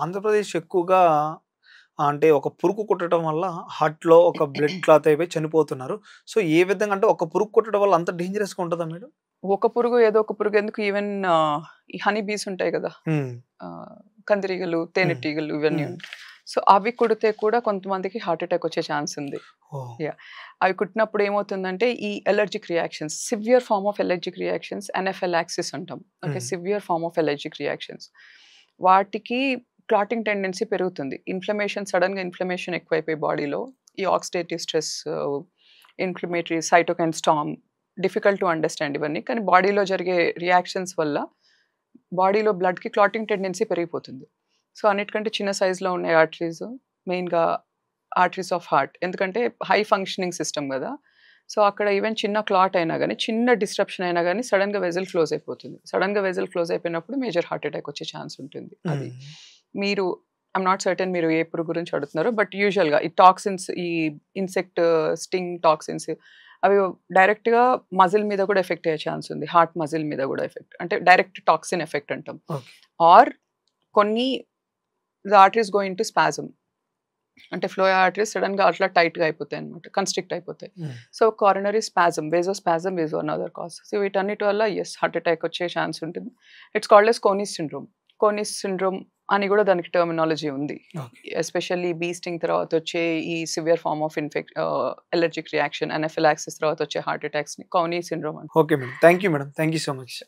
ఆంధ్రప్రదేశ్ ఎక్కువగా అంటే ఒక పురుగు కుట్టడం వల్ల హార్ట్‌లో ఒక బ్లడ్ క్లాత్ అయిపోయి చనిపోతున్నారు. సో, ఏ విధంగా అంటే ఒక పురుగు కుట్టడం వల్ల అంత డేంజరస్‌గా ఉంటదా మేడం? ఒక పురుగు ఏదో ఒక పురుగు ఎందుకు ఈవెన్ ఈ హనీ బీస్ ఉంటాయి గదా! హ్మ్. కందిరీగలు, హ్మ్. తేనెటీగలు ఇవన్నీ హ్మ్. ఉంటాయి. సో, అవి కుడితే కూడా కొంతమందికి హార్ట్ అటాక్ వచ్చే ఛాన్స్ ఉంది. ఓహ్! యాహ్! అవి కుట్టినప్పుడు ఏమవుతుందంటే ఈ allergic reactions, severe form of allergic reactions anaphylaxis అంటాం. Okay. Hmm. Severe form of allergic reactions. వాటికి క్లాటింగ్ టెండెన్సీ పెరుగుతుంది. సడెన్‌గా ఇన్‌ఫ్లమేషన్ ఎక్కువైపోయి బాడీలో ఈ oxidative stress, inflammatory cytokine storm difficult to understand ఇవన్నీ. కానీ బాడీలో జరిగే రియాక్షన్స్ వల్ల బాడీలో బ్లడ్‌కి క్లాటింగ్ టెండెన్సీ పెరిగిపోతుంది. సో, అన్నిటికంటే చిన్న సైజ్‌లో ఉన్న ఆర్టరీస్ మెయిన్‌గా ఆర్టరీస్ ఆఫ్ హార్ట్. ఎందుకంటే హై ఫంక్షనింగ్ సిస్టమ్ గదా! సో, అక్కడ ఈవెన్ చిన్న క్లాట్ అయినా గాని, చిన్న డిస్ట్రప్షన్ అయినా గాని సడెన్‌గా వెసెల్ క్లోజ్ అయిపోతుంది. సడెన్‌గా వెసెల్ క్లోజ్ అయిపోయినప్పుడు మేజర్ హార్ట్ అటాక్ వచ్చే ఛాన్స్ ఉంటుంది. అది. హ్మ్. మీరు ఐయామ్ నాట్ సర్టెన్ మీరు ఏ పురుగు గురించి అడుగుతున్నారో. బట్ యూజువల్‌గా ఈ టాక్సిన్స్, ఈ ఇన్సెక్ట్ స్టింగ్ టాక్సిన్స్ అవి డైరెక్ట్‌గా మజిల్ మీద కూడా ఎఫెక్ట్ అయ్యే ఛాన్స్ ఉంది. హార్ట్ మజిల్ మీద కూడా ఎఫెక్ట్. అంటే డైరెక్ట్ టాక్సిన్ ఎఫెక్ట్ అంటాం. ఓకే. ఆర్ కొన్ని the arteries go into spasm. అంటే ఫ్లో ఆర్టరీస్ సడెన్‌గా అట్లా టైట్‌గా అయిపోతాయన్నమాట. కన్‌స్ట్రిక్ట్ అయిపోతాయి. Hmm. So, coronary spasm, vasospasm is another cause. So, వీటన్నిటి వల్ల హార్ట్ అటాక్ వచ్చే ఛాన్స్ ఉంటుంది. It's called as Kounis syndrome. Kounis syndrome అని కూడా దానికి టెర్మినాలజీ ఉంది. ఓకే. ఎస్పెషల్లీ బీ స్టింగ్ తర్వాత వచ్చే ఈ severe form of allergic reaction, anaphylaxis తర్వాత వచ్చే హార్ట్ అటాక్స్‌ని కోనీ సిండ్రోమ్ అంటారు. Okay madam. Thank you madam. Thank you so much.